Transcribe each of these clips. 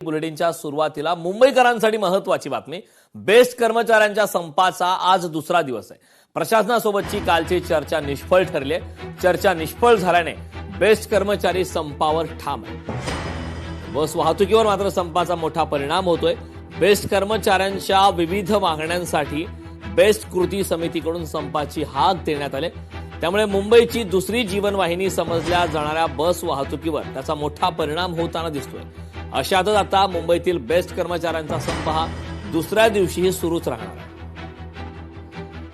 बुलेटिनच्या सुरुवातीला मुंबईकरांसाठी महत्त्वाची बातमी। बेस्ट कर्मचाऱ्यांच्या संपाचा आज दुसरा दिवस आहे। प्रशासनासोबतची कालची चर्चा निष्फळ ठरली आहे। चर्चा निष्फळ झाल्याने बेस्ट कर्मचारी संपावर ठाम आहे। बस वाहतुकीवर मात्र संपाचा मोठा परिणाम होतोय। बेस्ट कर्मचाऱ्यांच्या विविध मागण्यांसाठी बेस्ट कृती समितीकडून संपाची हाक देण्यात आली। त्यामुळे मुंबईची दुसरी जीवनवाहिनी समजल्या जाणाऱ्या बस वाहतुकीवर त्याचा मोठा परिणाम होताना दिसतोय। अशातच आता मुंबईतील बेस्ट कर्मचाऱ्यांचा संप हा दुसऱ्या दिवशीही सुरूच राहणार आहे।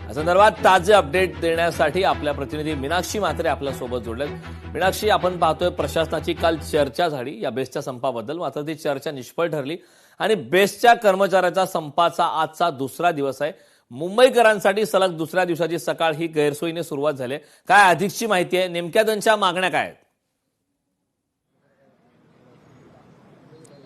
या संदर्भात ताजे अपडेट देण्यासाठी आपल्या प्रतिनिधी मीनाक्षी म्हात्रे आपल्या सोबत जोडलेत। मीनाक्षी, आपण पाहतोय प्रशासनाची काल चर्चा झाली या बेस्टच्या संपाबद्दल, मात्र ती चर्चा निष्फळ ठरली आणि बेस्टच्या कर्मचाऱ्यांच्या संपाचा आजचा दुसरा दिवस आहे। मुंबईकरांसाठी सलग दुसऱ्या दिवसाची सकाळ ही गैरसोयीने सुरुवात झाली। काय अधिकची माहिती आहे, नेमक्या त्यांच्या मागण्या काय आहेत?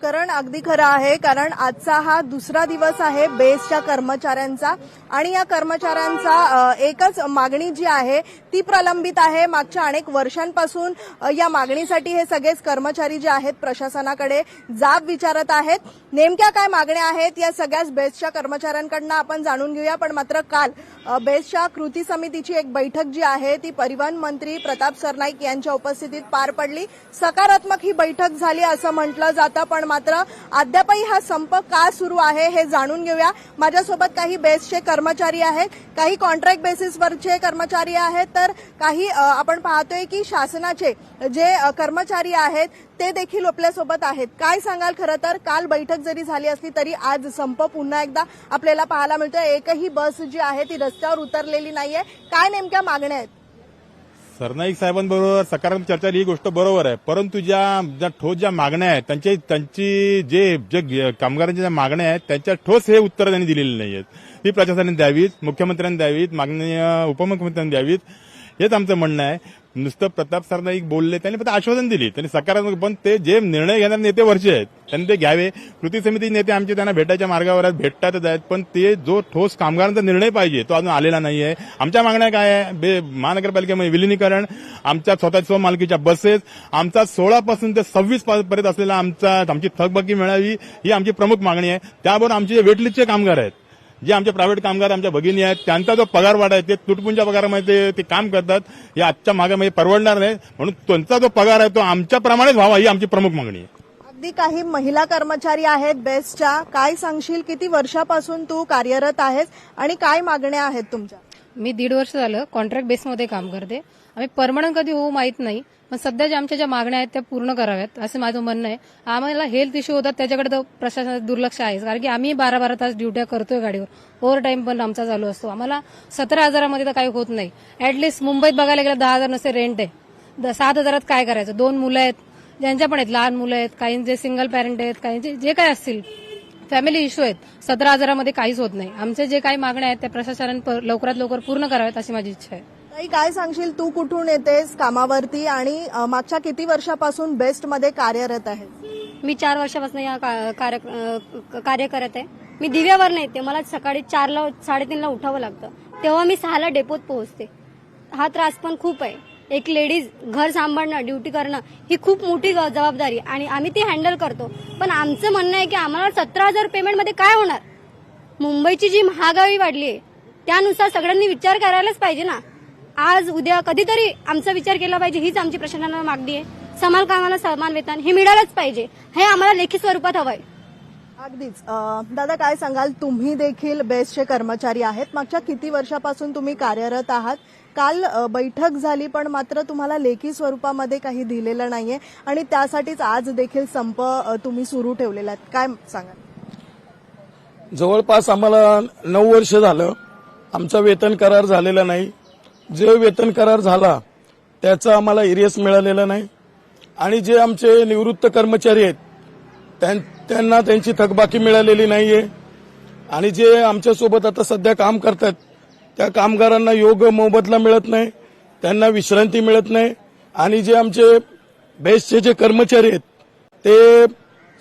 करण, अगदी खरं आहे, कारण आजचा हा दुसरा दिवस आहे बेस्टच्या कर्मचाऱ्यांचा आणि या कर्मचाऱ्यांचा एकच मागणी जी आहे ती प्रलंबित आहे। मागच्या अनेक वर्षांपासून या मागणीसाठी हे सगळेच कर्मचारी जे आहेत प्रशासनाकडे जाब विचारत आहेत। नेमक्या काय मागण्या आहेत या सगळ्याच बेस्टच्या कर्मचाऱ्यांकडून आपण जाणून घेऊया। पण मात्र काल बेस्टच्या कृती समितीची एक बैठक जी आहे ती परिवहन मंत्री प्रताप सरनाईक यांच्या उपस्थितीत पार पडली। सकारात्मक ही बैठक झाली असं म्हटलं जातं, पण मात्र अद्यापही हा संप का सुरू आहे हे जाणून घेऊया। माझ्यासोबत काही बेस्टचे कर्मचारी आहेत, काही कॉन्ट्रॅक्ट बेसिसवरचे कर्मचारी आहेत, तर काही आपण पाहतोय की शासनाचे जे कर्मचारी आहेत ते देखील आपल्यासोबत आहेत। काय सांगाल? खरं तर काल बैठक जरी झाली असली तरी आज संप पुन्हा एकदा आपल्याला पाहायला मिळतोय। एकही बस जी आहे ती रस्त्यावर उतरलेली नाहीये। काय नेमक्या मागण्या आहेत? सरनाईक साहेबांबरोबर सकारात्मक चर्चा ही गोष्ट बरोबर आहे, परंतु ज्या ठोस ज्या मागण्या आहेत त्यांची जे कामगारांच्या ज्या मागण्या आहेत त्यांच्या ठोस हे उत्तर त्यांनी दिलेली नाही आहेत। ही प्रशासनाने द्यावीत, मुख्यमंत्र्यांनी द्यावीत, मागणीय उपमुख्यमंत्र्यांनी द्यावीत, हेच आमचं म्हणणं आहे। नुसतं प्रताप सरनाईक बोलले, त्यांनी फक्त आश्वासन दिली, त्यांनी सकारात्मक, पण ते जे निर्णय घेणारे नेते वरचे आहेत त्यांनी ते घ्यावे। कृती समिती नेते आमचे त्यांना भेटायच्या मार्गावर आहेत, भेटतातच आहेत, पण ते जो ठोस कामगारांचा निर्णय पाहिजे तो अजून आलेला नाहीये। आमच्या मागण्या काय आहे? महानगरपालिकेमध्ये विलिनीकरण, आमच्या स्वतःच्या मालकीच्या बसेस, आमचा 16 पासून ते 26 पर्यंत असलेला आमची थकबाकी मिळावी, ही आमची प्रमुख मागणी आहे। त्याबरोबर आमचे जे वेटलिस्टचे कामगार आहेत, जे आमचे प्रायव्हेट कामगार आमच्या भगिनी आहेत, त्यांचा जो पगार वाढ आहे ते तुटपुंच्या पगारामध्ये ते काम करतात, हे आजच्या मागामध्ये परवडणार नाही, म्हणून त्यांचा जो पगार आहे तो आमच्याप्रमाणेच व्हावा, ही आमची प्रमुख मागणी आहे। अगदी काही महिला कर्मचारी आहेत बेस्टच्या, काय सांगशील? किती वर्षापासून तू कार्यरत आहेस आणि काय मागण्या आहेत तुमच्या? मी 1.5 वर्ष झालं कॉन्ट्रॅक्ट बेसमध्ये काम करते। आम्ही परमनंट कधी होऊ माहित नाही, पण सध्या ज्या आमच्या माझ्या आहेत त्या पूर्ण कराव्यात असं माझं म्हणणं आहे। आम्हाला हेल्थ इश्यू होतात त्याच्याकडे तर प्रशासनाचं दुर्लक्ष आहे, कारण की आम्ही 12-12 तास ड्युट्या करतोय गाडीवर, ओव्हर टाइम पण आमचा चालू असतो। आम्हाला 17,000मध्ये तर काही होत नाही। ऍटलिस्ट मुंबईत बघायला गेलं 10,000 नसते रेंट आहे, 7,000 काय करायचं? 2 मुलं आहेत, ज्यांच्या पण आहेत लहान मुलं आहेत, काहींचे सिंगल पॅरेंट आहेत, काहींचे जे काय असतील फॅमिली इश्यू आहेत, 17,000मध्ये काहीच होत नाही। आमचे जे काही मागण्या आहेत त्या प्रशासनाने लवकरात लवकर पूर्ण कराव्यात अशी माझी इच्छा आहे। ताई, काय सांगशील? तू कुठून येतेस कामावरती आणि मागच्या किती वर्षापासून बेस्टमध्ये कार्यरत आहेस? मी 4 वर्षापासून या कार्य करत आहे। मी दिव्यावर येते, मला सकाळी 4ला 3:30ला उठावं लागतं, तेव्हा मी 6ला डेपोत पोहोचते। हा त्रास पण खूप आहे। एक लेडीज घर सांभाळणं, ड्युटी करणं ही खूप मोठी जबाबदारी आणि आम्ही ती हँडल करतो। पण आमचं म्हणणं आहे की आम्हाला 17,000 पेमेंटमध्ये काय होणार? मुंबईची जी महागाई वाढली आहे त्यानुसार सगळ्यांनी विचार करायलाच पाहिजे ना। आज उद्या कधीतरी आमचा विचार केला पाहिजे, हीच आमची प्रशासनाला मागणी आहे। समान कामाला समान वेतन हे मिळालंच पाहिजे, हे आम्हाला लेखी स्वरूपात हवंय। अगदीच। दादा, काय सांगाल? तुम्ही देखील बेस्टचे कर्मचारी आहेत, मागच्या किती वर्षापासून तुम्ही कार्यरत आहात? काल बैठक झाली पण मात्र तुम्हाला लेखी स्वरूपामध्ये काही दिलेलं नाहीये आणि त्यासाठीच आज देखील संप तुम्ही सुरू ठेवलेला आहे, काय सांगाल? जवळपास आम्हाला 9 वर्ष झालं आमचा वेतन करार झालेला नाही। जे वेतन करार झाला त्याचा आम्हाला एरियस मिळालेला नाही आणि जे आमचे निवृत्त कर्मचारी आहेत त्यांना त्यांची थकबाकी मिळालेली नाहीये आणि जे आमच्यासोबत आता सध्या काम करतात त्या कामगारांना योग्य मोबदला मिळत नाही, त्यांना विश्रांती मिळत नाही आणि जे आमचे बेस्टचे जे कर्मचारी आहेत ते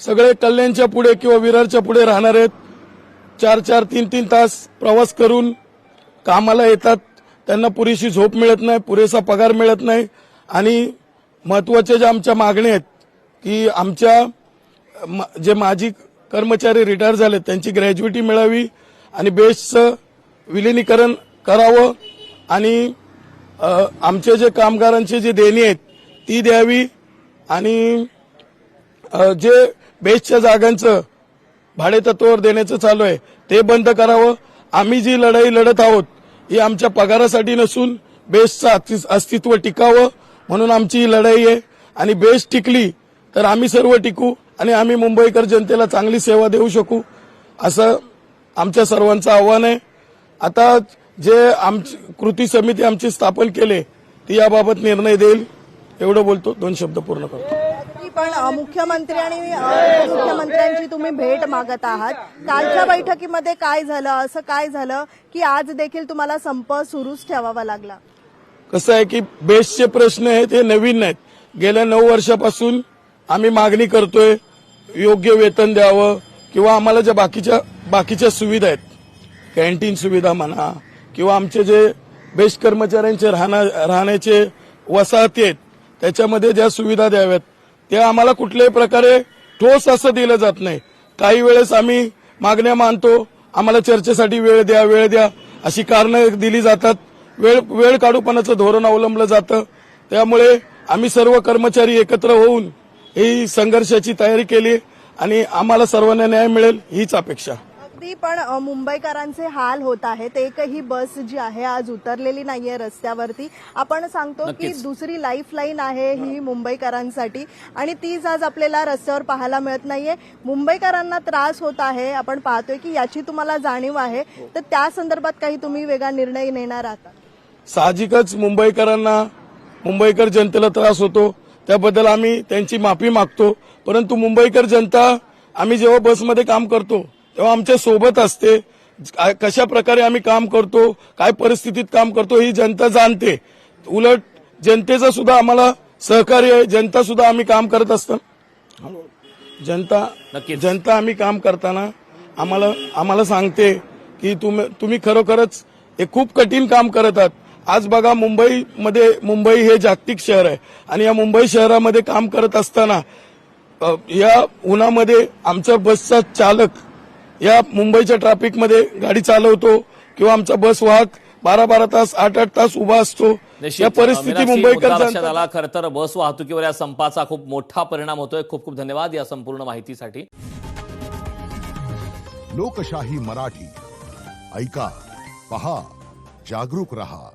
सगळे कल्याणच्या पुढे किंवा विरारच्या पुढे राहणार आहेत, 4-4, 3-3 तास प्रवास करून कामाला येतात, त्यांना पुरेशी झोप मिळत नाही, पुरेसा पगार मिळत नाही आणि महत्वाच्या ज्या आमच्या मागण्या आहेत की आमच्या जे माजी कर्मचारी रिटायर झाले त्यांची ग्रॅज्युइटी मिळावी आणि बेस्टचं विलिनीकरण करावं आणि आमचे जे कामगारांची जी देणी आहेत ती द्यावी आणि जे बेस्टच्या जागांचं भाडेतत्वावर देण्याचं चालू आहे ते बंद करावं. आम्ही जी लढाई लढत आहोत ही आमच्या पगारासाठी नसून बेस्टचं अस्तित्व टिकावं म्हणून आमची ही लढाई आहे आणि बेस्ट टिकली तर आम्ही सर्व टिकू आणि आम्ही मुंबईकर जनतेला चांगली सेवा देऊ शकू असं आमच्या सर्वांचं आव्हान आहे. आता जे आमची कृती समिती आमची स्थापन केली ती याबाबत निर्णय देईल एवढं बोलतो. 2 शब्द पूर्ण करतो. पण मुख्यमंत्री आणि मुख्यमंत्र्यांची तुम्ही भेट मागत आहात. कालच्या बैठकीमध्ये काय झालं, असं काय झालं की आज देखील तुम्हाला संप सुरूच ठेवावा लागला? कसं आहे की बेस्टचे प्रश्न आहेत हे नवीन नाहीत. गेल्या 9 वर्षापासून आम्ही मागणी करतोय योग्य वेतन द्यावं किंवा आम्हाला ज्या बाकीच्या सुविधा आहेत कॅन्टीन सुविधा म्हणा किंवा आमचे जे बेस्ट कर्मचाऱ्यांचे राहण्याचे वसाहती आहेत त्याच्यामध्ये ज्या सुविधा द्याव्यात त्या आम्हाला कुठल्याही प्रकारे ठोस असं दिलं जात नाही. काही वेळेस आम्ही मागण्या मानतो, आम्हाला चर्चेसाठी वेळ द्या अशी कारणं दिली जातात. वेळ काढूपणाचं धोरण अवलंबलं जातं. त्यामुळे आम्ही सर्व कर्मचारी एकत्र होऊन ही संघर्षाची तयारी केली आणि आम्हाला सर्वांना न्याय मिळेल हीच अपेक्षा. अगदी पण मुंबईकरांचे हाल होत आहेत. एकही बस जी आहे आज उतरलेली नाहीये रस्त्यावरती. आपण सांगतो की दुसरी लाईफलाईन आहे ही मुंबईकरांसाठी आणि तीच आज आपल्याला रस्त्यावर पाहायला मिळत नाहीये. मुंबईकरांना त्रास होत आहे, आपण पाहतोय की याची तुम्हाला जाणीव आहे, तर त्या संदर्भात काही तुम्ही वेगळा निर्णय नेणार आहात? साहजिकच मुंबईकर जनतेला त्रास होतो त्याबद्दल आम्ही त्यांची माफी मागतो. परंतु मुंबईकर जनता आम्ही जेव्हा बसमध्ये काम करतो तेव्हा आमच्या सोबत असते. कशा प्रकारे आम्ही काम करतो, काय परिस्थितीत काम करतो ही जनता जाणते. उलट जनतेचं सुद्धा आम्हाला सहकार्य आहे. जनता सुद्धा आम्ही काम करत असतो. जनता आम्ही काम करताना आम्हाला सांगते की तुम्ही खरोखरच हे खूप कठीण काम करत आहात. आज बघा मुंबई हे जागतिक शहर आहे आणि या मुंबई शहरामध्ये काम करत असताना या उन्हामध्ये आमचा बसचा चालक या मुंबईच्या ट्रॅफिकमध्ये गाडी चालवतो किंवा आमचा बस वाहक 12 तास 8 तास उभा असतो. या परिस्थिती मुंबईकर लक्षात आला. खरं तर बस वाहतुकीवर या संपाचा खूप मोठा परिणाम होतोय. खूप खूप धन्यवाद या संपूर्ण माहितीसाठी. लोकशाही मराठी ऐका, पहा, जागरूक रहा.